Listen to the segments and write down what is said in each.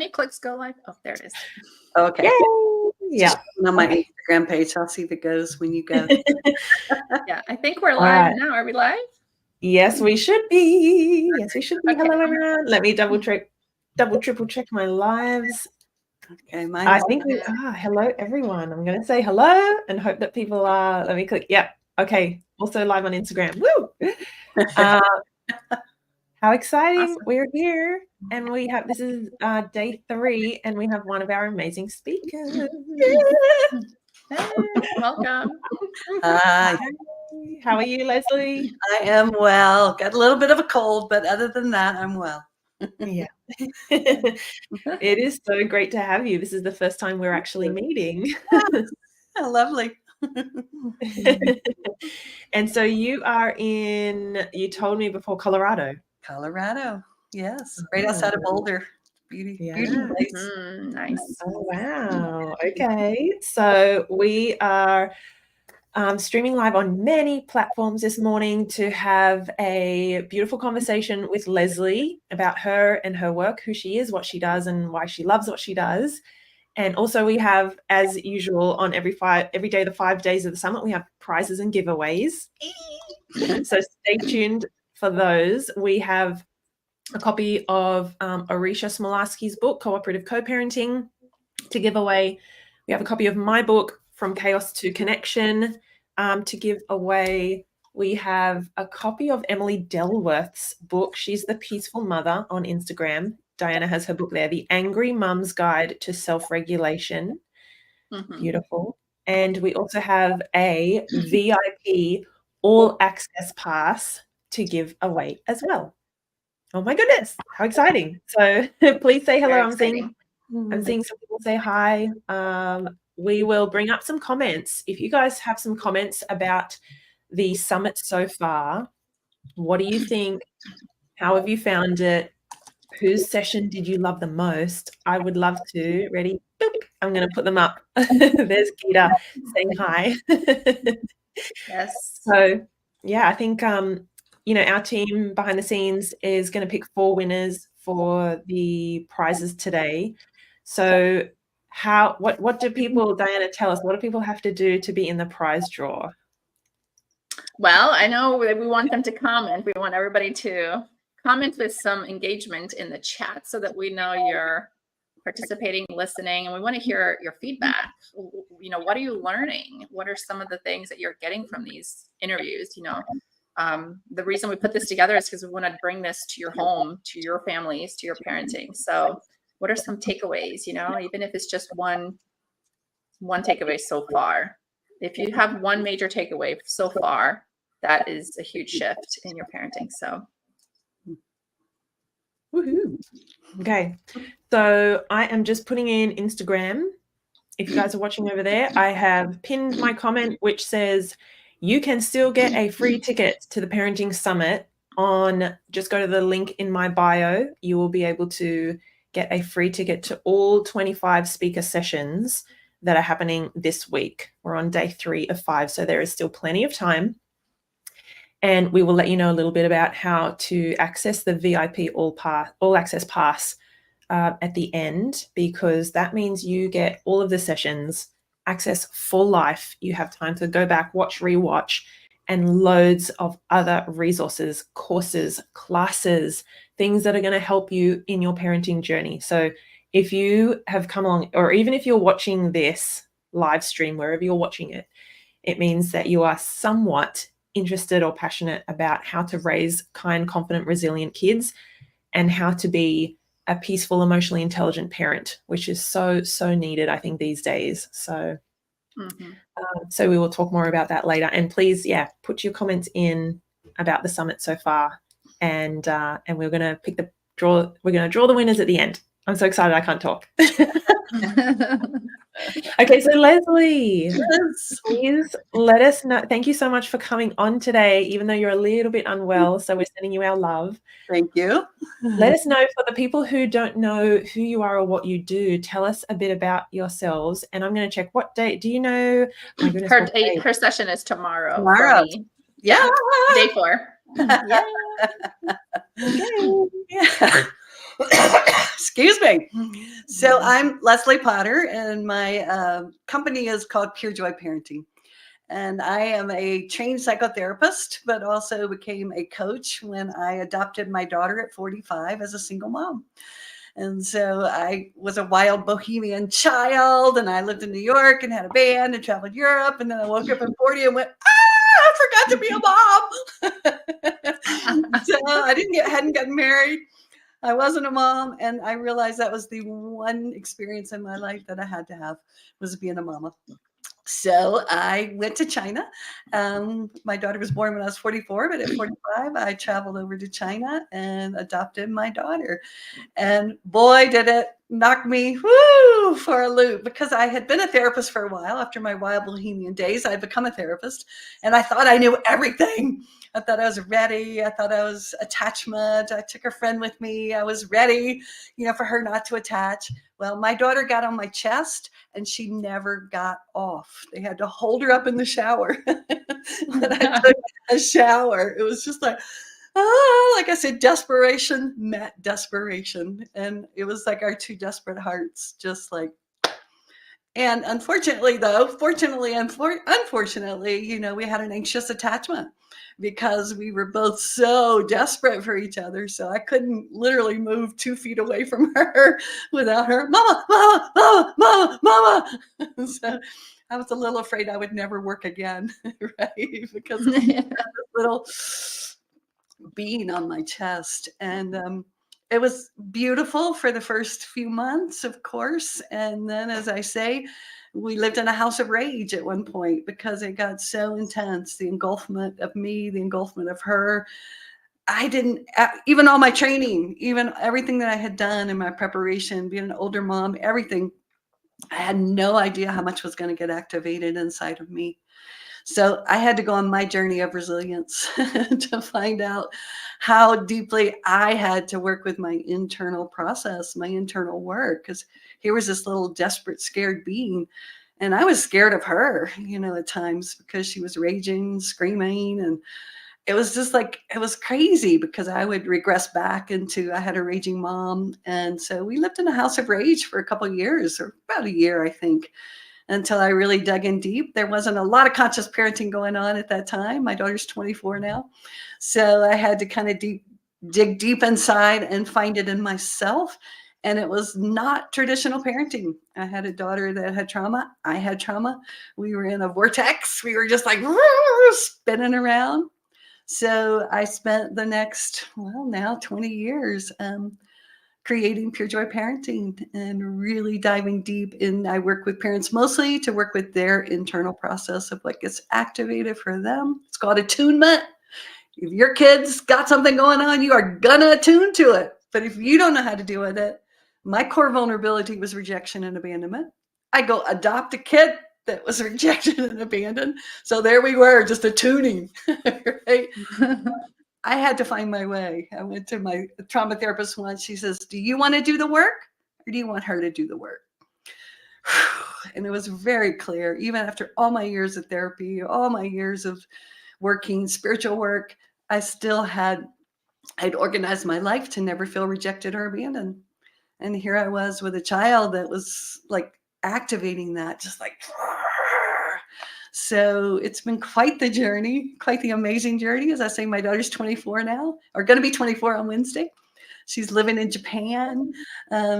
many clicks go live? Oh, there it is. Okay. Yay! Yeah. On my Instagram page. I'll see if it goes when you go. Yeah, I think we're live now. Are we live? Yes, we should be. Yes, we should be. Okay. Hello, everyone. Let me double triple check my lives. Okay, I think we are. Hello, everyone. I'm going to say hello and hope that people are. Let me click. Yeah. Okay. Also live on Instagram. Woo! How exciting. Awesome. We're here and we have, this is day 3 and we have one of our amazing speakers. Hey, welcome. Hi. How are you, Leslie? I am well. Got a little bit of a cold, but other than that, I'm well. Yeah. It is so great to have you. This is the first time we're actually meeting. Oh, lovely. And so you are in, you told me before, Colorado. Colorado. Yes. Right outside of Boulder. Beautiful place. Nice. Oh, wow. Okay. So we are streaming live on many platforms this morning to have a beautiful conversation with Leslie about her and her work, who she is, what she does, and why she loves what she does. And also we have, as usual, on every day, the 5 days of the summit, we have prizes and giveaways. So stay tuned for those. We have a copy of Orisha Smolarski's book, Cooperative Co-Parenting, to give away. We have a copy of my book, From Chaos to Connection, to give away. We have a copy of Emily Delworth's book. She's the Peaceful Mother on Instagram. Diana has her book there, The Angry Mum's Guide to Self-Regulation. Beautiful. And we also have a VIP all access pass to give away as well. Oh my goodness, how exciting. So please say hello. I'm seeing some people say hi. We will bring up some comments. If you guys have some comments about the summit so far, what do you think? How have you found it? Whose session did you love the most? I would love to. Ready? Boop. I'm going to put them up. There's Gita saying hi. Yes. So, yeah, I think, our team behind the scenes is going to pick 4 winners for the prizes today. So what do people, Diana, tell us, what do people have to do to be in the prize draw? Well, I know we want them to comment. We want everybody to comment with some engagement in the chat so that we know you're participating, listening, and we want to hear your feedback. What are you learning? What are some of the things that you're getting from these interviews? The reason we put this together is because we want to bring this to your home, to your families, to your parenting. So what are some takeaways, even if it's just one takeaway so far? If you have one major takeaway so far, that is a huge shift in your parenting. So woohoo. Okay, so I am just putting in Instagram. If you guys are watching over there, I have pinned my comment which says you can still get a free ticket to the Parenting Summit just go to the link in my bio. You will be able to get a free ticket to all 25 speaker sessions that are happening this week. We're on day 3 of 5, so there is still plenty of time. And we will let you know a little bit about how to access the VIP all access pass at the end, because that means you get all of the sessions, access for life. You have time to go back, watch, rewatch, and loads of other resources, courses, classes, things that are going to help you in your parenting journey. So if you have come along, or even if you're watching this live stream, wherever you're watching it, it means that you are somewhat interested or passionate about how to raise kind, confident, resilient kids and how to be a peaceful, emotionally intelligent parent, which is so, so needed, I think, these days. So, so we will talk more about that later. And please, put your comments in about the summit so far. And we're going to we're going to draw the winners at the end. I'm so excited I can't talk. Okay, so Leslie, please let us know. Thank you so much for coming on today, even though you're a little bit unwell. So we're sending you our love. Thank you. Let us know, for the people who don't know who you are or what you do, tell us a bit about yourselves. And I'm going to check what date. Do you know? My goodness, her session is tomorrow. Tomorrow. Yeah. Day 4. Yeah. Okay. Yeah. Excuse me. So I'm Leslie Potter, and my company is called Pure Joy Parenting. And I am a trained psychotherapist, but also became a coach when I adopted my daughter at 45 as a single mom. And so I was a wild bohemian child, and I lived in New York and had a band and traveled Europe. And then I woke up at 40 and went, I forgot to be a mom. So I hadn't gotten married. I wasn't a mom, and I realized that was the one experience in my life that I had to have, was being a mama. So I went to China. My daughter was born when I was 44, but at 45, I traveled over to China and adopted my daughter. And boy, did it knock me for a loop, because I had been a therapist for a while. After my wild bohemian days, I had become a therapist, and I thought I knew everything. I thought I was ready. I thought I was attachment. I took a friend with me. I was ready, for her not to attach. Well, my daughter got on my chest and she never got off. They had to hold her up in the shower. When I took a shower, it was just like I said, desperation met desperation. And it was like our two desperate hearts, just like. And unfortunately, unfortunately, we had an anxious attachment, because we were both so desperate for each other. So I couldn't literally move 2 feet away from her without her, mama, mama, mama, mama, mama. So I was a little afraid I would never work again, right? Because of this little being on my chest. And it was beautiful for the first few months, of course. And then, as I say, we lived in a house of rage at one point, because it got so intense. The engulfment of me, the engulfment of her. I didn't, even all my training, even everything that I had done in my preparation, being an older mom, everything, I had no idea how much was going to get activated inside of me. So I had to go on my journey of resilience to find out how deeply I had to work with my internal process, my internal work, because here was this little desperate, scared being. And I was scared of her, at times, because she was raging, screaming. And it was just like, it was crazy, because I would regress back into, I had a raging mom. And so we lived in a house of rage for a couple of years, or about a year, I think, until I really dug in deep. There wasn't a lot of conscious parenting going on at that time. My daughter's 24 now. So I had to kind of dig deep inside and find it in myself. And it was not traditional parenting. I had a daughter that had trauma. I had trauma. We were in a vortex. We were just like spinning around. So I spent the next, now 20 years creating Pure Joy Parenting and really diving deep in. I work with parents mostly to work with their internal process of what gets activated for them. It's called attunement. If your kid's got something going on, you are gonna attune to it. But if you don't know how to deal with it, my core vulnerability was rejection and abandonment. I go adopt a kid that was rejected and abandoned. So there we were, just attuning, right? I had to find my way. I went to my trauma therapist once. She says, do you want to do the work, or do you want her to do the work? And it was very clear, even after all my years of therapy, all my years of working spiritual work, I still I'd organized my life to never feel rejected or abandoned. And here I was with a child that was like activating that, just like. So it's been quite the journey, quite the amazing journey. As I say, my daughter's 24 now, or going to be 24 on Wednesday. She's living in Japan.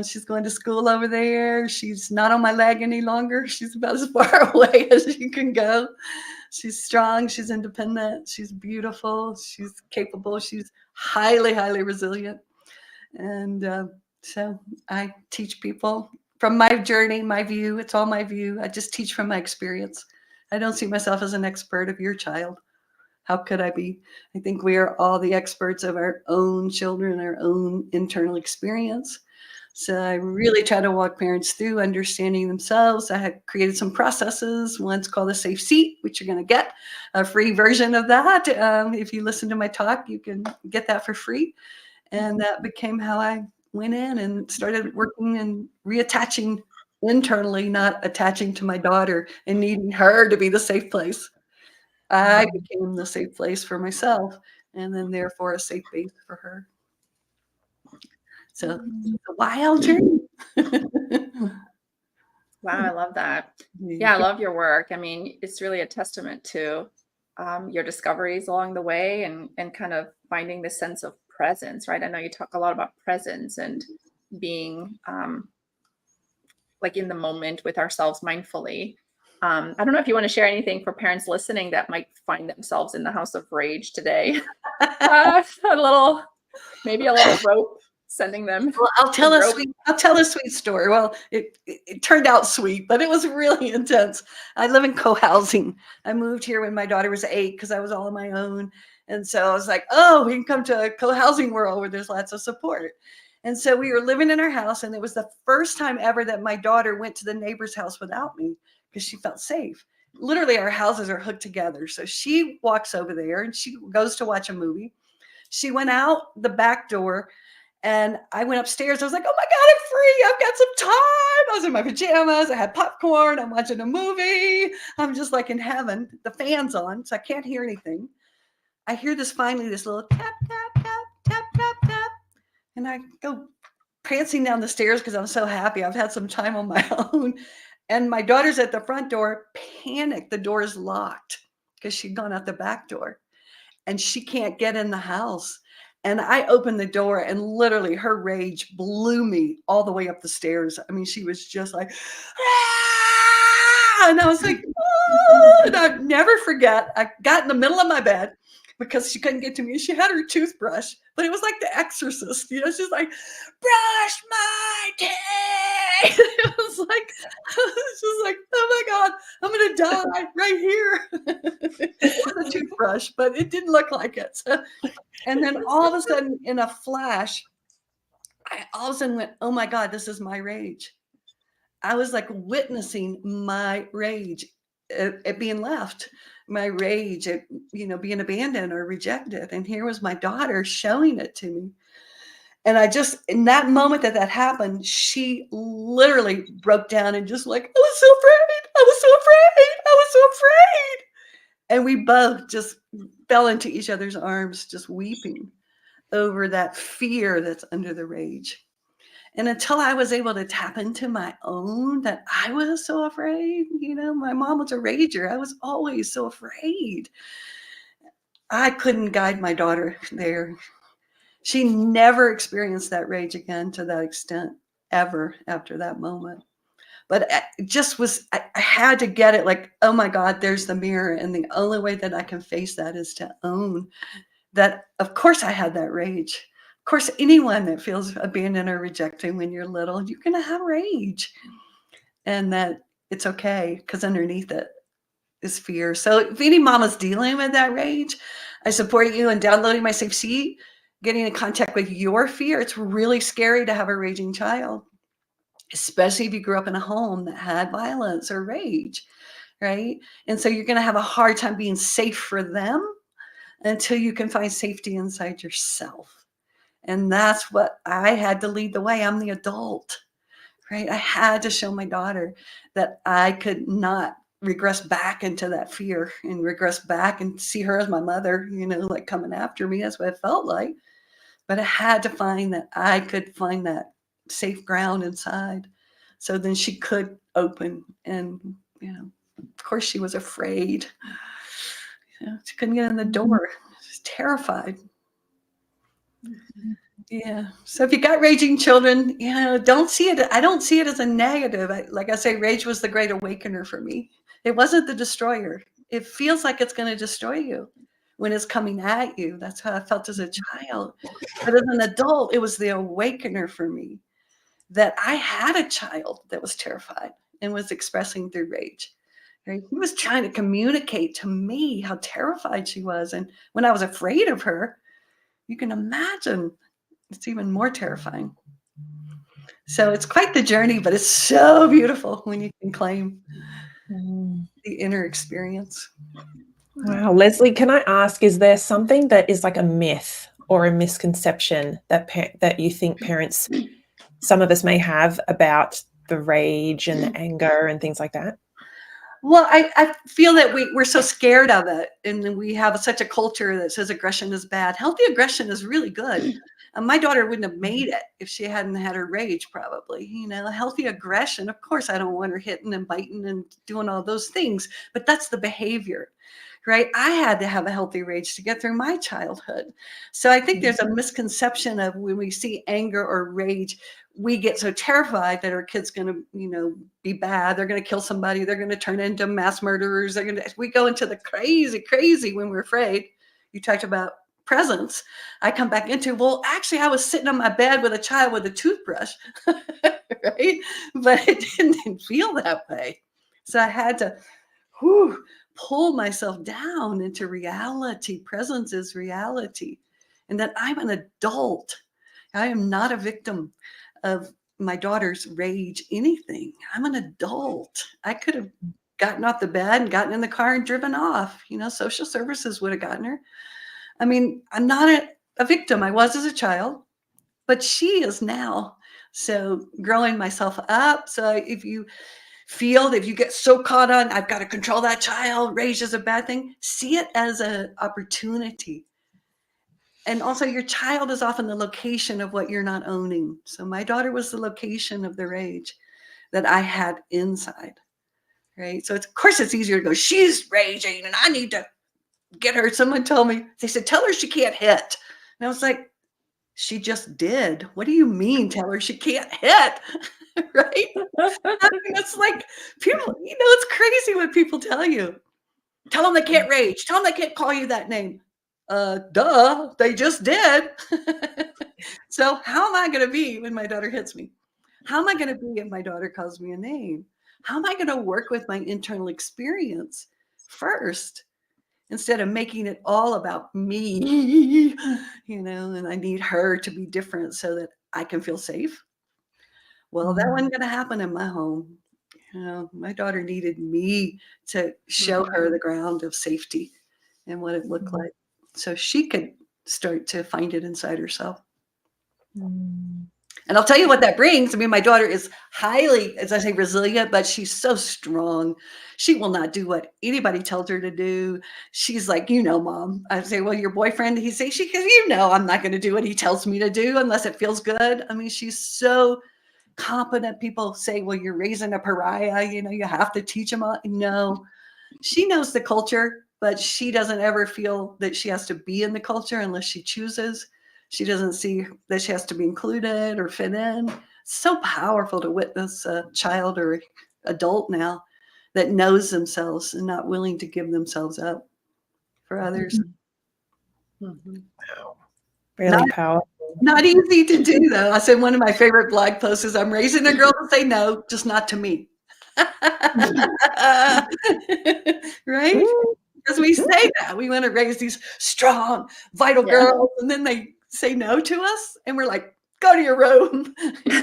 She's going to school over there. She's not on my leg any longer. She's about as far away as you can go. She's strong. She's independent. She's beautiful. She's capable. She's highly, highly resilient. And so I teach people from my journey, my view. It's all my view. I just teach from my experience. I don't see myself as an expert of your child. How could I be? I think we are all the experts of our own children, our own internal experience. So I really try to walk parents through understanding themselves. I had created some processes. One's called a safe seat, which you're going to get a free version of that. If you listen to my talk, you can get that for free. And that became how I went in and started working and reattaching internally, not attaching to my daughter and needing her to be the safe place. I became the safe place for myself, and then therefore a safe base for her. So it's a wild journey. Wow, I love that. Yeah, I love your work. I mean, it's really a testament to your discoveries along the way and kind of finding this sense of presence, right? I know you talk a lot about presence and being like in the moment with ourselves mindfully. I don't know if you want to share anything for parents listening that might find themselves in the house of rage today. Maybe a little rope sending them. Well, I'll tell a sweet story. Well, it turned out sweet, but it was really intense. I live in co-housing. I moved here when my daughter was 8 because I was all on my own. And so I was like, oh, we can come to a co-housing world where there's lots of support. And so we were living in our house, and it was the first time ever that my daughter went to the neighbor's house without me because she felt safe. Literally, our houses are hooked together. So she walks over there and she goes to watch a movie. She went out the back door, and I went upstairs. I was like, oh my God, I'm free. I've got some time. I was in my pajamas. I had popcorn. I'm watching a movie. I'm just like in heaven. The fan's on, so I can't hear anything. I hear this little tap, tap, tap, tap, tap, tap. And I go prancing down the stairs because I'm so happy. I've had some time on my own. And my daughter's at the front door, panicked. The door is locked because she'd gone out the back door. And she can't get in the house. And I opened the door, and literally her rage blew me all the way up the stairs. I mean, she was just like, ah! And I was like, oh! And I'd never forget. I got in the middle of my bed because she couldn't get to me. She had her toothbrush, but it was like The Exorcist. She's like, brush my teeth. It was like, oh my God, I'm going to die right here. It was a toothbrush, but it didn't look like it. So, and then all of a sudden, in a flash, I all of a sudden went, oh my God, this is my rage. I was like witnessing my rage at being left, my rage at, being abandoned or rejected. And here was my daughter showing it to me. And I just, in that moment that happened, she literally broke down and just like, I was so afraid. I was so afraid. I was so afraid. And we both just fell into each other's arms, just weeping over that fear that's under the rage. And until I was able to tap into my own, that I was so afraid, my mom was a rager. I was always so afraid. I couldn't guide my daughter there. She never experienced that rage again to that extent, ever after that moment. But it just was, I had to get it like, oh my God, there's the mirror. And the only way that I can face that is to own that, of course, I had that rage. Of course, anyone that feels abandoned or rejected when you're little, you're going to have rage. And that it's okay, because underneath it is fear. So if any mama's dealing with that rage, I support you in downloading my Safe Seat, getting in contact with your fear. It's really scary to have a raging child, especially if you grew up in a home that had violence or rage, right? And so you're going to have a hard time being safe for them until you can find safety inside yourself. And that's what I had to lead the way. I'm the adult, right? I had to show my daughter that I could not regress back into that fear and regress back and see her as my mother, like coming after me. That's what it felt like. But I had to find that I could find that safe ground inside. So then she could open. And, of course she was afraid. She couldn't get in the door. She was terrified. Yeah. So if you got raging children, don't see it. I don't see it as a negative. Like I say, rage was the great awakener for me. It wasn't the destroyer. It feels like it's going to destroy you when it's coming at you. That's how I felt as a child. But as an adult, it was the awakener for me that I had a child that was terrified and was expressing through rage. Right? He was trying to communicate to me how terrified she was. And when I was afraid of her, you can imagine it's even more terrifying. So it's quite the journey, but it's so beautiful when you can claim the inner experience. Wow. Leslie, can I ask, is there something that is like a myth or a misconception that you think parents, some of us may have about the rage and the anger and things like that? Well, I feel that we're so scared of it, and we have such a culture that says aggression is bad. Healthy aggression is really good. My daughter wouldn't have made it if she hadn't had her rage, probably. Healthy aggression. Of course, I don't want her hitting and biting and doing all those things, but that's the behavior, right? I had to have a healthy rage to get through my childhood. So I think there's a misconception of when we see anger or rage, we get so terrified that our kid's going to, be bad. They're going to kill somebody. They're going to turn into mass murderers. We go into the crazy when we're afraid. You talked about presence. I come back into, well, actually, I was sitting on my bed with a child with a toothbrush, right? But it didn't feel that way. So I had to pull myself down into reality. Presence is reality. And that I'm an adult. I am not a victim of my daughter's rage, anything. I'm an adult. I could have gotten off the bed and gotten in the car and driven off. Social services would have gotten her. I mean, I'm not a victim. I was as a child, but she is now. So growing myself up. So if you get so caught on, I've got to control that child, rage is a bad thing, see it as an opportunity. And also your child is often the location of what you're not owning. So my daughter was the location of the rage that I had inside, right? So of course it's easier to go, she's raging and I need to get her. Someone told me, they said, tell her she can't hit. And I was like, she just did. What do you mean tell her she can't hit? Right? It's like people, it's crazy what people tell you. Tell them they can't rage. Tell them they can't call you that name. Duh, they just did. So how am I going to be when my daughter hits me? How am I going to be if my daughter calls me a name? How am I going to work with my internal experience first instead of making it all about me, and I need her to be different so that I can feel safe? Well, that wasn't going to happen in my home. My daughter needed me to show her the ground of safety and what it looked like, so she could start to find it inside herself. And I'll tell you what that brings. I mean, my daughter is highly, as I say, resilient, but she's so strong. She will not do what anybody tells her to do. She's like, Mom. I say, well, your boyfriend, she goes, I'm not going to do what he tells me to do unless it feels good. I mean, she's so competent. People say, well, you're raising a pariah. You have to teach them all. No, she knows the culture, but she doesn't ever feel that she has to be in the culture unless she chooses. She doesn't see that she has to be included or fit in. It's so powerful to witness a child or adult now that knows themselves and not willing to give themselves up for others. Really powerful. Not easy to do, though. I said one of my favorite blog posts is, I'm raising a girl to say no, just not to me. Right? Because we say that. We want to raise these strong, vital girls, and then they say no to us, and we're like, go to your room. You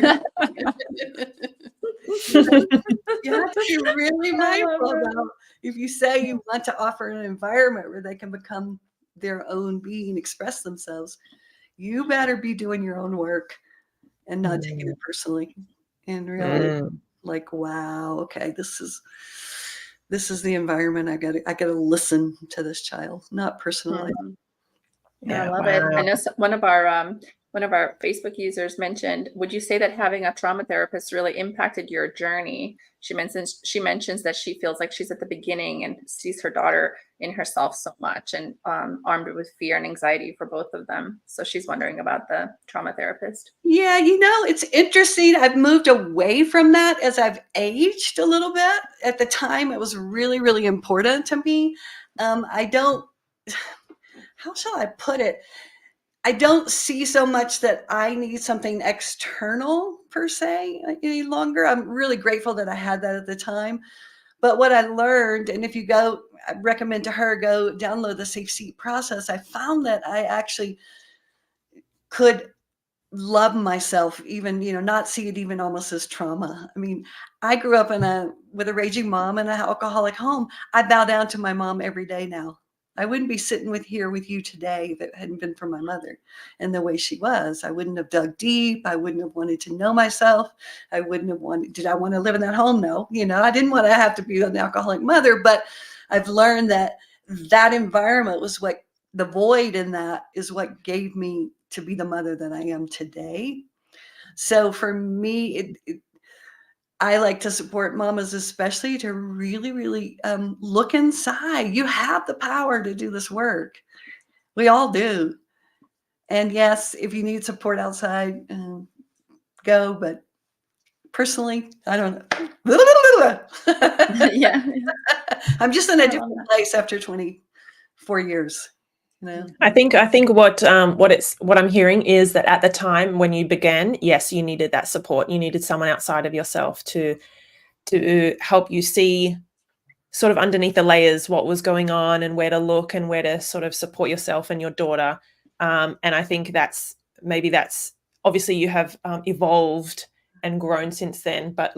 have to be really mindful about, if you say you want to offer an environment where they can become their own being, express themselves, you better be doing your own work and not taking it personally, and really like, wow, okay, this is the environment. I gotta listen to this child, not personally. I love it. I know one of our Facebook users mentioned, would you say that having a trauma therapist really impacted your journey? She mentions that she feels like she's at the beginning and sees her daughter in herself so much, and armed with fear and anxiety for both of them. So she's wondering about the trauma therapist. Yeah, it's interesting. I've moved away from that as I've aged a little bit. At the time, it was really, really important to me. How shall I put it? I don't see so much that I need something external per se any longer. I'm really grateful that I had that at the time. But what I learned, and if you go, I recommend to her, go download the Safe Seat process. I found that I actually could love myself, even, not see it even almost as trauma. I mean, I grew up with a raging mom in an alcoholic home. I bow down to my mom every day now. I wouldn't be sitting here with you today if it hadn't been for my mother and the way she was. I wouldn't have dug deep. I wouldn't have wanted to know myself. I wouldn't have wanted, did I want to live in that home? No, I didn't want to have to be an alcoholic mother, but I've learned that environment was what, the void in that is what gave me to be the mother that I am today. So for me, I like to support mamas, especially to really, really look inside. You have the power to do this work. We all do. And yes, if you need support outside, go. But personally, I don't know. Yeah. I'm just in a different place after 24 years. You know? I think what I'm hearing is that at the time when you began, yes, you needed that support. You needed someone outside of yourself to help you see sort of underneath the layers what was going on and where to look and where to sort of support yourself and your daughter. And I think that's obviously you have evolved and grown since then, but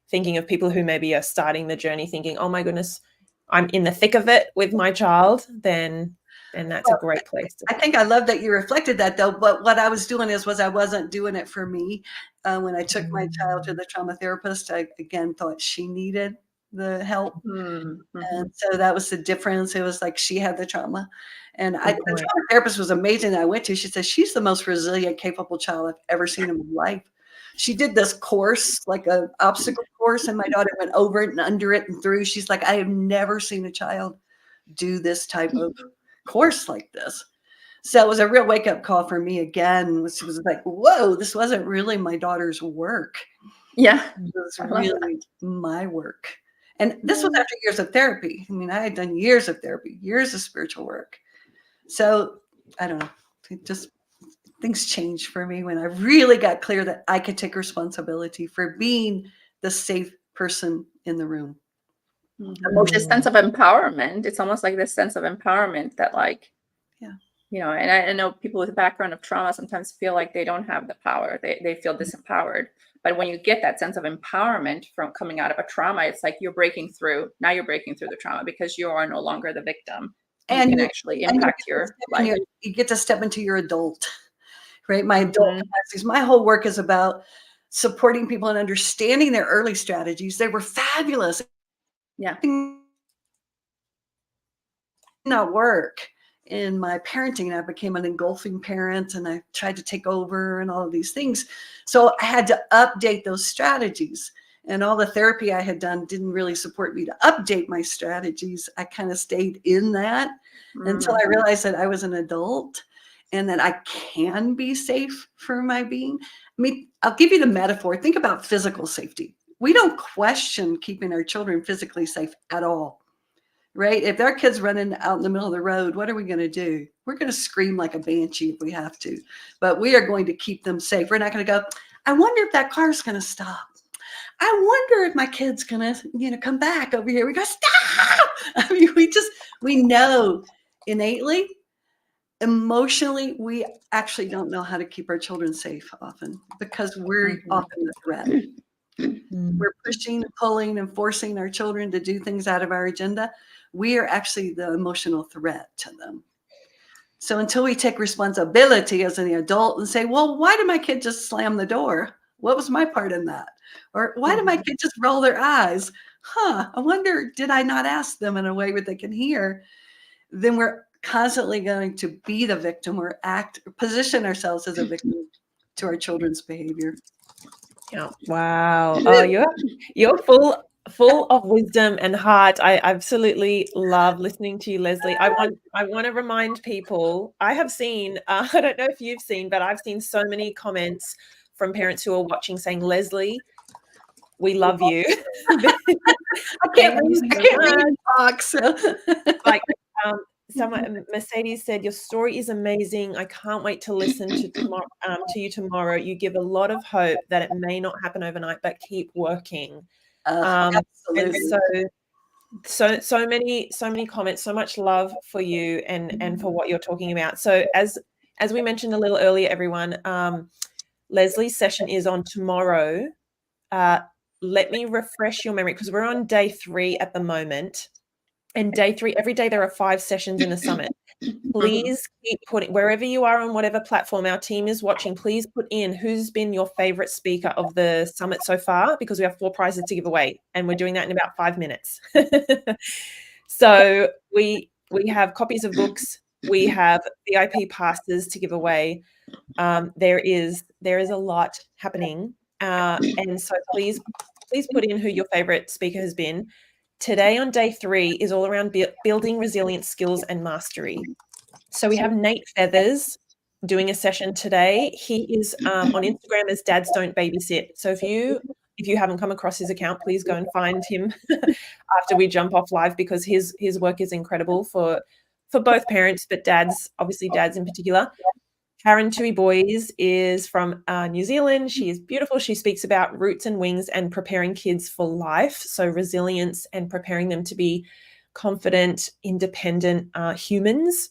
thinking of people who maybe are starting the journey thinking, oh my goodness, I'm in the thick of it with my child, then that's a great place. I think I love that you reflected that, though. But what I was doing was I wasn't doing it for me. When I took my child to the trauma therapist, I again thought she needed the help. Mm-hmm. And so that was the difference. It was like she had the trauma. And the trauma therapist was amazing that I went to. She said, she's the most resilient, capable child I've ever seen in my life. She did this course, like an obstacle course, and my daughter went over it and under it and through. She's like, I have never seen a child do this type of course like this. So it was a real wake-up call for me again. She was like, whoa, this wasn't really my daughter's work. Yeah. It was really my work. And this was after years of therapy. I mean, I had done years of therapy, years of spiritual work. So I don't know, things changed for me when I really got clear that I could take responsibility for being the safe person in the room. This sense of empowerment. It's almost like this sense of empowerment that, like, you know, and I know people with a background of trauma sometimes feel like they don't have the power. They feel disempowered. But when you get that sense of empowerment from coming out of a trauma, it's like you're breaking through. Now you're breaking through the trauma because you are no longer the victim. And you can actually impact your life. You get to step into your adult, right? My adult capacities. My whole work is about supporting people and understanding their early strategies. They were fabulous. Yeah. Not work. In my parenting, I became an engulfing parent and I tried to take over and all of these things. So I had to update those strategies, and all the therapy I had done didn't really support me to update my strategies. I kind of stayed in that until I realized that I was an adult and that I can be safe for my being. I mean, I'll give you the metaphor. Think about physical safety. We don't question keeping our children physically safe at all. Right? If our kid's running out in the middle of the road, what are we going to do? We're going to scream like a banshee if we have to, but we are going to keep them safe. We're not going to go, I wonder if that car's going to stop. I wonder if my kid's going to, come back over here. We go, stop. I mean, we know innately, emotionally, we actually don't know how to keep our children safe often because we're often the threat. We're pushing, pulling, and forcing our children to do things out of our agenda. We are actually the emotional threat to them. So until we take responsibility as an adult and say, well, why did my kid just slam the door? What was my part in that? Or why did my kid just roll their eyes? I wonder, did I not ask them in a way where they can hear? Then we're constantly going to be the victim or position ourselves as a victim to our children's behavior. Yeah. Wow. Oh, you're full of wisdom and heart. I absolutely love listening to you, Leslie. I want to remind people, I have seen, I don't know if you've seen, but I've seen so many comments from parents who are watching saying, Leslie, we love you. I can't read talk. So. Like, someone, Mercedes said, your story is amazing. I can't wait to listen to you tomorrow. You give a lot of hope that it may not happen overnight, but keep working. Absolutely. And so many comments, so much love for you and for what you're talking about. So as we mentioned a little earlier, everyone, Leslie's session is on tomorrow. Let me refresh your memory because we're on day 3 at the moment. And day 3, every day there are 5 sessions in the summit. Please keep putting, wherever you are on whatever platform our team is watching, please put in who's been your favorite speaker of the summit so far, because we have 4 prizes to give away and we're doing that in about 5 minutes. So we have copies of books We have VIP passes to give away. There is a lot happening, and so please put in who your favorite speaker has been. Today on day 3 is all around building resilient skills and mastery. So we have Nate Feathers doing a session today. He is on Instagram as Dads Don't Babysit. So if you haven't come across his account, please go and find him after we jump off live, because his work is incredible for both parents, but dads, obviously dads in particular. Karen Tui Boys is from New Zealand. She is beautiful. She speaks about roots and wings and preparing kids for life. So resilience and preparing them to be confident, independent humans.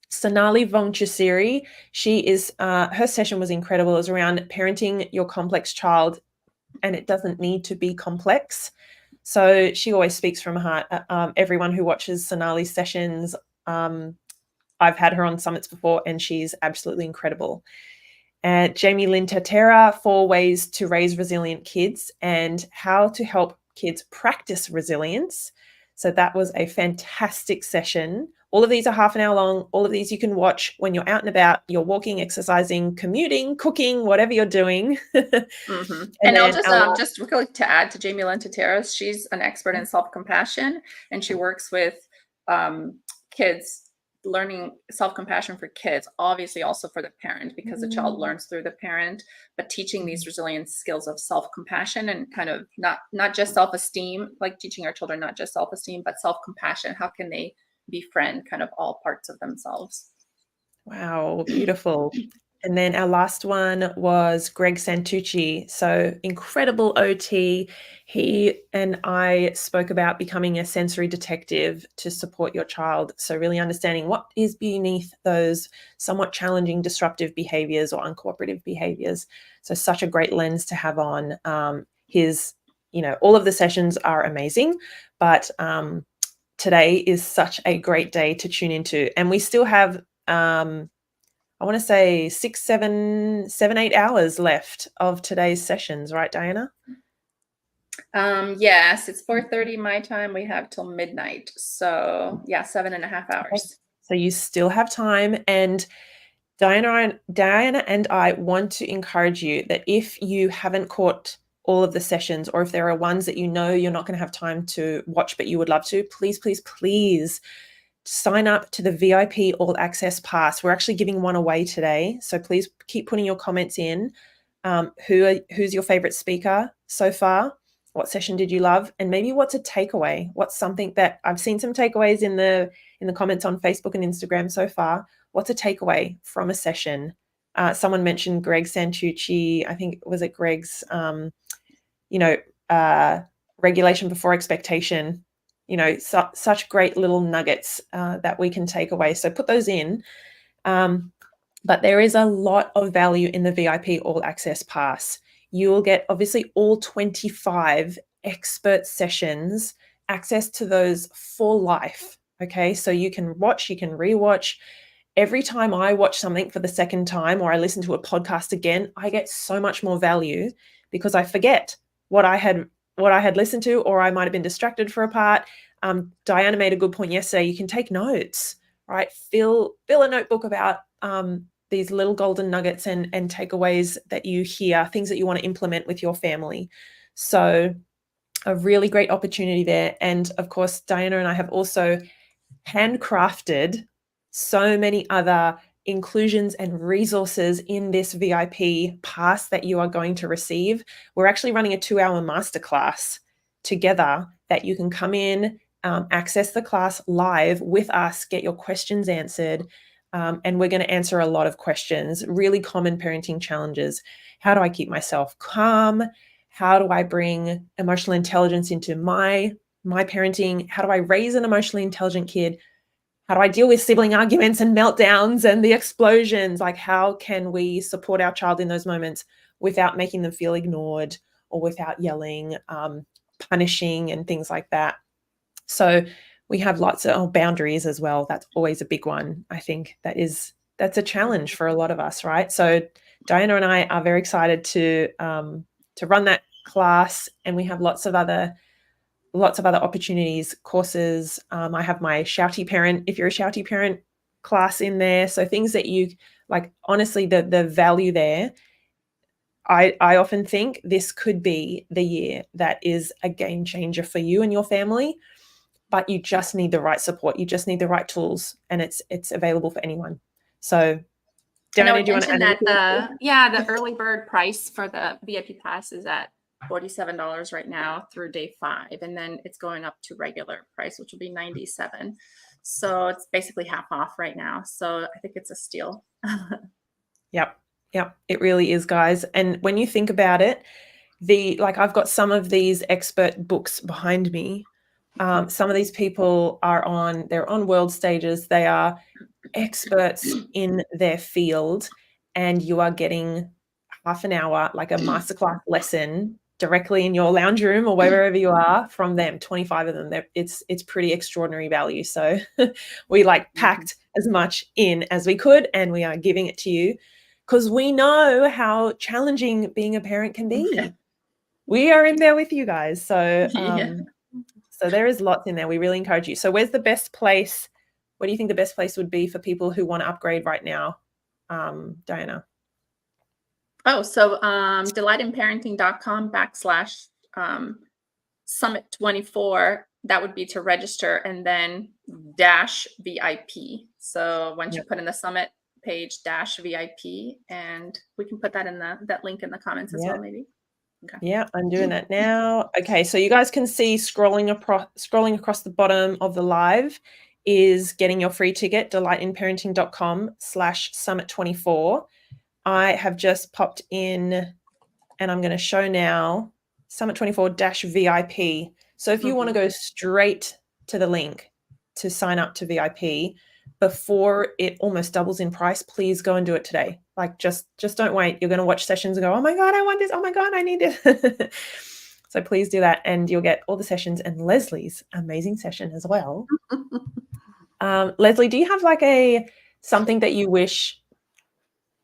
Sonali Vongchasiri, she is, her session was incredible. It was around parenting your complex child, and it doesn't need to be complex. So she always speaks from her heart. Everyone who watches Sonali's sessions, I've had her on summits before, and she's absolutely incredible. And Jamie Lynn Tatera, 4 ways to raise resilient kids and how to help kids practice resilience. So that was a fantastic session. All of these are half an hour long. All of these you can watch when you're out and about, you're walking, exercising, commuting, cooking, whatever you're doing. Mm-hmm. And I'll just really to add to Jamie Lynn Tateras, she's an expert in self-compassion, and she works with kids learning self-compassion for kids, obviously also for the parent, because the child learns through the parent, but teaching these resilient skills of self-compassion and kind of not just self-esteem, like teaching our children not just self-esteem, but self-compassion. How can they befriend kind of all parts of themselves? Wow, beautiful. And then our last one was Greg Santucci. So incredible OT. He and I spoke about becoming a sensory detective to support your child. So really understanding what is beneath those somewhat challenging disruptive behaviors or uncooperative behaviors. So such a great lens to have on. All of the sessions are amazing, but today is such a great day to tune into. And we still have I want to say 6, 7, 8 hours left of today's sessions, right, Diana? Yes, it's 4:30 my time. We have till midnight. So yeah, 7.5 hours. So you still have time. And Diana and I want to encourage you that if you haven't caught all of the sessions, or if there are ones that you know you're not going to have time to watch, but you would love to, please, please, please sign up to the VIP All Access Pass. We're actually giving one away today. So please keep putting your comments in. Who's your favorite speaker so far? What session did you love? And maybe what's a takeaway? What's something that I've seen some takeaways in the comments on Facebook and Instagram so far. What's a takeaway from a session? Someone mentioned Greg Santucci. I think, was it Greg's, regulation before expectation. Such great little nuggets that we can take away. So put those in. But there is a lot of value in the VIP All Access Pass. You will get obviously all 25 expert sessions, access to those for life. Okay, so you can watch, you can rewatch. Every time I watch something for the second time, or I listen to a podcast again, I get so much more value because I forget what I had listened to, or I might have been distracted for a part. Diana made a good point yesterday. You can take notes, right? Fill a notebook about these little golden nuggets and takeaways that you hear, things that you want to implement with your family. So a really great opportunity there. And of course, Diana and I have also handcrafted so many other inclusions and resources in this VIP pass that you are going to receive. We're actually running a 2-hour masterclass together that you can come in, access the class live with us, get your questions answered. And we're going to answer a lot of questions, really common parenting challenges. How do I keep myself calm? How do I bring emotional intelligence into my parenting? How do I raise an emotionally intelligent kid? How do I deal with sibling arguments and meltdowns and the explosions? Like, how can we support our child in those moments without making them feel ignored or without yelling, punishing and things like that? So we have lots of boundaries as well. That's always a big one. I think that's a challenge for a lot of us, right? So Diana and I are very excited to run that class, and we have lots of other opportunities, courses. I have my Shouty Parent. If you're a Shouty Parent, class in there. So things that you like, honestly, the value there, I often think this could be the year that is a game changer for you and your family, but you just need the right support. You just need the right tools, and it's available for anyone. So And I Diana, would do you want to mention add that the early bird price for the VIP pass is at $47 right now through day 5, and then it's going up to regular price, which will be $97. So it's basically half off right now. So I think it's a steal. Yep. Yep. It really is, guys. And when you think about it, I've got some of these expert books behind me. Some of these people they're on world stages. They are experts in their field, and you are getting half an hour, like a masterclass lesson directly in your lounge room or wherever you are from them, 25 of them. It's pretty extraordinary value. So we packed as much in as we could, and we are giving it to you because we know how challenging being a parent can be. Yeah. We are in there with you guys. So, Yeah. so there is lots in there. We really encourage you. So where's the best place? What do you think the best place would be for people who want to upgrade right now, Diana? Oh, so delightinparenting.com/ summit 24. That would be to register, and then -VIP. So once you put in the summit page -VIP, and we can put that in that link in the comments as well, maybe. Okay. Yeah, I'm doing that now. Okay, so you guys can see scrolling across the bottom of the live is getting your free ticket, delightinparenting.com/summit24. I have just popped in, and I'm going to show now summit 24-VIP. So if you want to go straight to the link to sign up to VIP before it almost doubles in price, please go and do it today. Just don't wait. You're going to watch sessions and go, oh my God, I want this. Oh my God, I need it. So please do that, and you'll get all the sessions and Leslie's amazing session as well. Leslie, do you have something that you wish,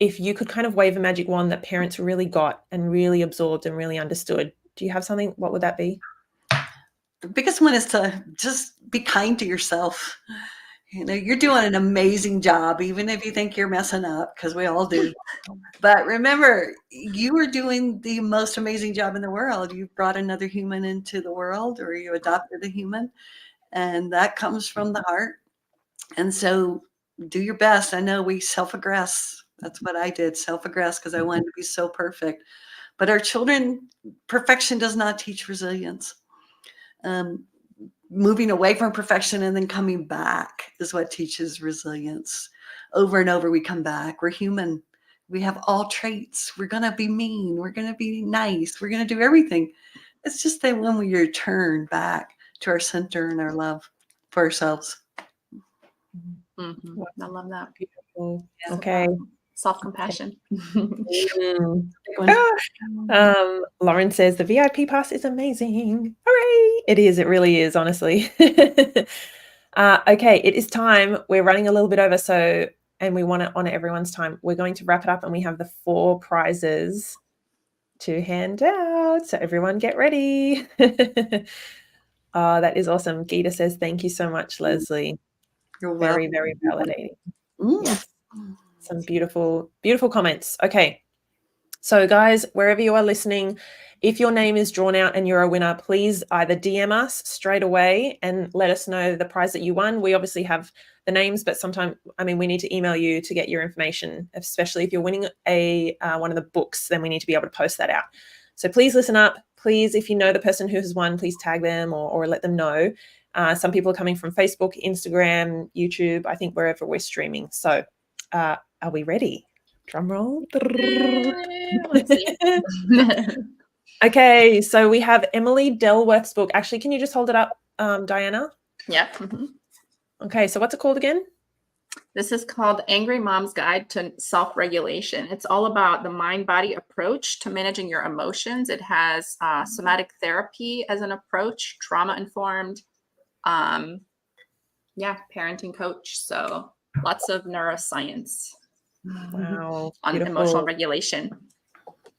if you could kind of wave a magic wand, that parents really got and really absorbed and really understood? Do you have something? What would that be? The biggest one is to just be kind to yourself. You're doing an amazing job, even if you think you're messing up, because we all do. But remember, you are doing the most amazing job in the world. You brought another human into the world, or you adopted a human, and that comes from the heart. And so do your best. I know we self-aggress. That's what I did, self-aggress, because I wanted to be so perfect. But our children, perfection does not teach resilience. Moving away from perfection and then coming back is what teaches resilience. Over and over, we come back. We're human. We have all traits. We're going to be mean. We're going to be nice. We're going to do everything. It's just that when we return back to our center and our love for ourselves. Mm-hmm. I love that. Beautiful. Okay. Self-compassion. Lauren says the VIP pass is amazing. Hooray! It is. It really is, honestly. Okay, it is time. We're running a little bit over, and we want to honor everyone's time. We're going to wrap it up, and we have the 4 prizes to hand out. So everyone get ready. That is awesome. Gita says, thank you so much, Leslie. You're very, very validating. Yes. Some beautiful, beautiful comments. Okay. So guys, wherever you are listening, if your name is drawn out and you're a winner, please either DM us straight away and let us know the prize that you won. We obviously have the names, but sometimes, we need to email you to get your information, especially if you're winning one of the books, then we need to be able to post that out. So please listen up. Please, if you know the person who has won, please tag them or let them know. Some people are coming from Facebook, Instagram, YouTube, I think wherever we're streaming. So are we ready? Drum roll. Let's see. Okay, so we have Emily Delworth's book. Actually, can you just hold it up, Diana? Yeah. Mm-hmm. Okay, so what's it called again? This is called Angry Mom's Guide to Self-Regulation. It's all about the mind-body approach to managing your emotions. It has somatic therapy as an approach, trauma-informed, parenting coach. So lots of neuroscience. Wow, on beautiful. Emotional regulation.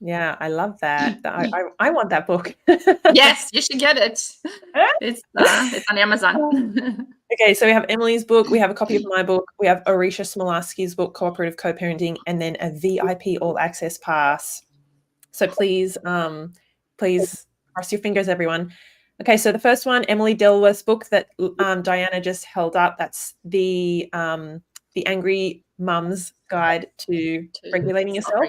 Yeah, I love that. I want that book. Yes, you should get it. It's on Amazon. Okay, so we have Emily's book, we have a copy of my book, we have Orisha Smolarski's book, Cooperative Co-Parenting, and then a VIP All Access Pass. So please cross your fingers, everyone. Okay, so the first one, Emily Delworth's book that Diana just held up, that's the Angry Mum's Guide to Regulating Yourself.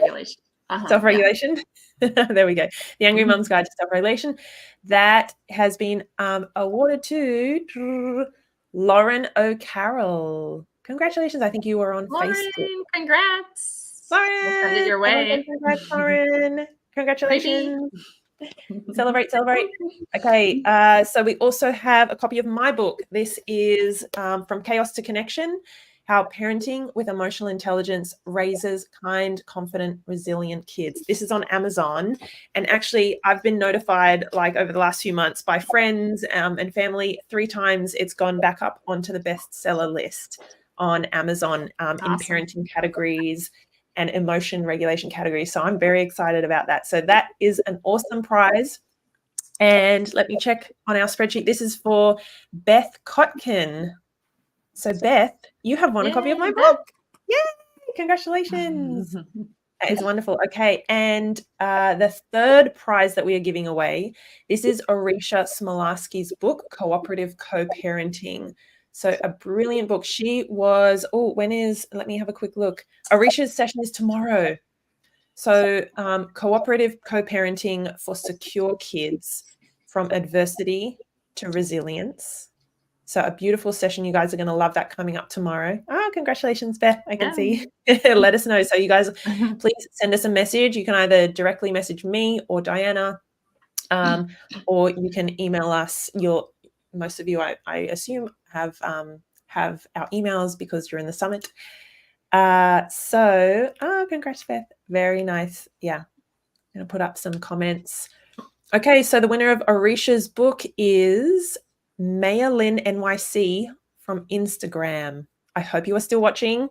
Self-regulation. Self-regulation. There we go. The Angry Mum's Guide to Self-Regulation. That has been awarded to Lauren O'Carroll. Congratulations. I think you were on Lauren, Facebook. congrats. Lauren, We'll send it your way. Congrats, Lauren. Congratulations. Celebrate. Okay, so we also have a copy of my book. This is From Chaos to Connection, How Parenting with Emotional Intelligence Raises Kind, Confident, Resilient Kids. This is on Amazon. And actually, I've been notified like over the last few months by friends and family, 3 times it's gone back up onto the bestseller list on Amazon in parenting categories and emotion regulation categories. So I'm very excited about that. So that is an awesome prize. And let me check on our spreadsheet. This is for Beth Kotkin. So Beth, you have won a copy of my book. Yay! Congratulations. That is wonderful. Okay. And the third prize that we are giving away, this is Orisha Smolarski's book, Cooperative Co-Parenting. So a brilliant book. She was, let me have a quick look. Orisha's session is tomorrow. So cooperative co-parenting for secure kids from adversity to resilience. So a beautiful session. You guys are going to love that coming up tomorrow. Congratulations, Beth. I can see. Let us know. So you guys, please send us a message. You can either directly message me or Diana, or you can email us. Most of you, I assume, have our emails because you're in the summit. Congrats, Beth. Very nice. Yeah. I'm going to put up some comments. Okay. So the winner of Orisha's book is Maya Lynn NYC from Instagram. I hope you are still watching.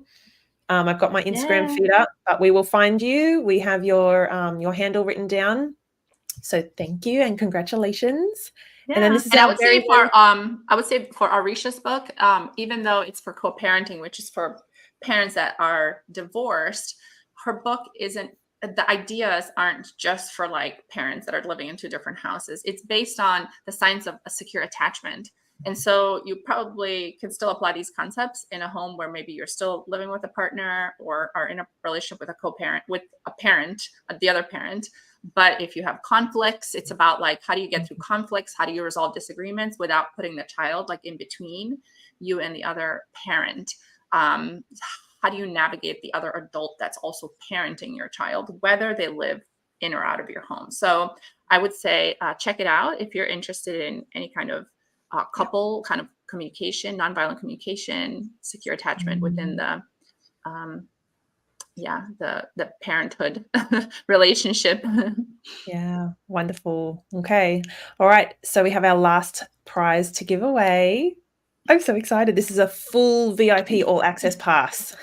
I've got my Instagram feed up, but we will find you. We have your handle written down. So thank you and congratulations. Yeah. And then this is I would say for Orisha's book, even though it's for co-parenting, which is for parents that are divorced, her book the ideas aren't just for like parents that are living in 2 different houses. It's based on the science of a secure attachment. And so you probably can still apply these concepts in a home where maybe you're still living with a partner or are in a relationship with a co-parent, with a parent, the other parent. But if you have conflicts, it's about like, how do you get through conflicts? How do you resolve disagreements without putting the child like in between you and the other parent? How do you navigate the other adult that's also parenting your child, whether they live in or out of your home? So I would say check it out if you're interested in any kind of couple kind of communication, nonviolent communication, secure attachment within the parenthood relationship. Yeah, wonderful. Okay. All right. So we have our last prize to give away. I'm so excited. This is a full VIP All Access Pass.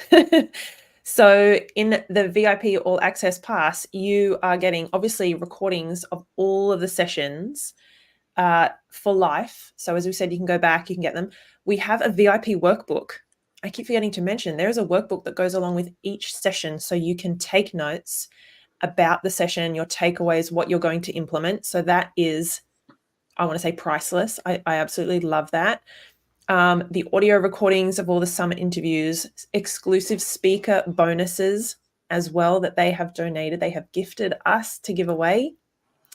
So in the VIP All Access Pass, you are getting obviously recordings of all of the sessions for life. So as we said, you can go back, you can get them. We have a VIP workbook. I keep forgetting to mention there is a workbook that goes along with each session. So you can take notes about the session, your takeaways, what you're going to implement. So that is, I want to say, priceless. I absolutely love that. The audio recordings of all the summit interviews, exclusive speaker bonuses as well that they have donated. They have gifted us to give away.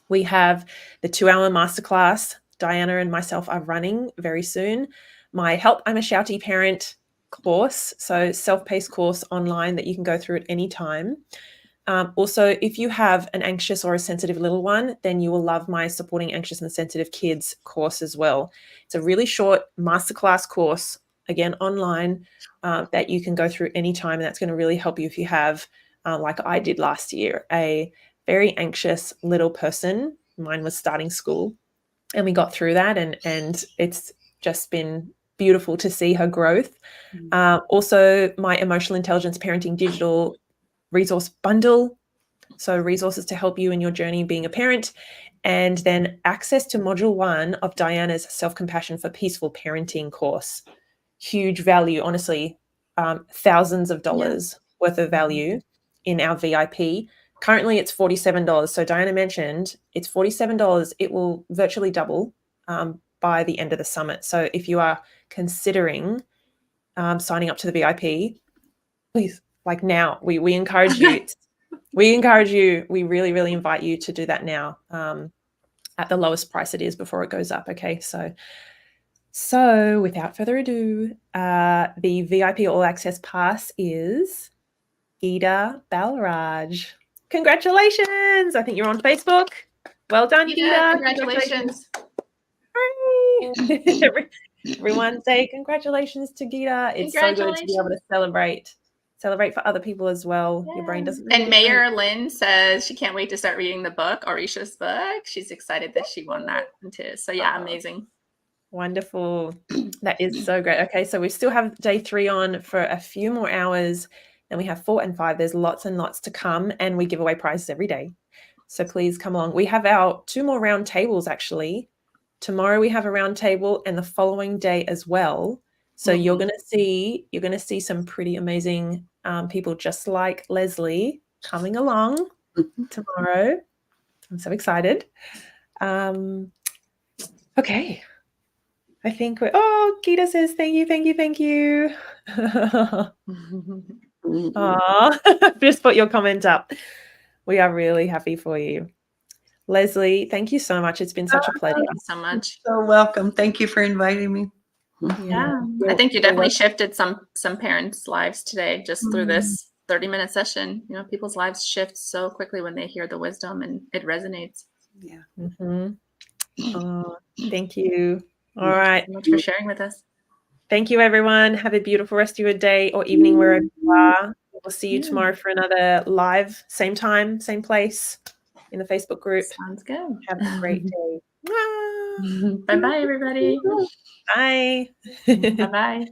We have the 2-hour masterclass Diana and myself are running very soon. My Help I'm a Shouty Parent course, so self-paced course online that you can go through at any time. Also, if you have an anxious or a sensitive little one, then you will love my Supporting Anxious and Sensitive Kids course as well. It's a really short masterclass course, again, online, that you can go through anytime. And that's going to really help you if you have, like I did last year, a very anxious little person. Mine was starting school, and we got through that. And it's just been beautiful to see her growth. Also, my Emotional Intelligence Parenting Digital Resource Bundle, so resources to help you in your journey being a parent, and then access to Module 1 of Diana's Self-Compassion for Peaceful Parenting course. huge value, honestly, thousands of dollars worth of value in our VIP. Currently, it's $47. So Diana mentioned it's $47. It will virtually double by the end of the summit. So if you are considering signing up to the VIP, please, like now, we encourage you. We encourage you. We really, really invite you to do that now at the lowest price it is before it goes up. Okay, so without further ado, the VIP All Access Pass is Geeta Balraj. Congratulations! I think you're on Facebook. Well done, Geeta. Congratulations. Hooray. Everyone say congratulations to Geeta. It's so good to be able to celebrate for other people as well. Your brain doesn't. And Mayor Lynn says she can't wait to start reading the book, Orisha's book. She's excited that she won that too. So yeah, amazing. Wonderful. That is so great. Okay, so we still have day 3 on for a few more hours. Then we have 4 and 5. There's lots and lots to come, and we give away prizes every day. So please come along. We have our 2 more round tables actually. Tomorrow we have a round table, and the following day as well. So you're going to see some pretty amazing people just like Leslie coming along tomorrow. I'm so excited. Okay. I think Geeta says thank you. Aw, just put your comment up. We are really happy for you. Leslie, thank you so much. It's been such a pleasure. Thank you so much. So welcome. Thank you for inviting me. Yeah, I think you definitely shifted some parents' lives today just through this 30-minute session. You know, people's lives shift so quickly when they hear the wisdom, and it resonates. Yeah. Oh, thank you. All right. Thank you so much for sharing with us. Thank you, everyone. Have a beautiful rest of your day or evening wherever you are. We'll see you tomorrow for another live, same time, same place in the Facebook group. Sounds good. Have a great day. Bye-bye, everybody. Bye. Bye-bye.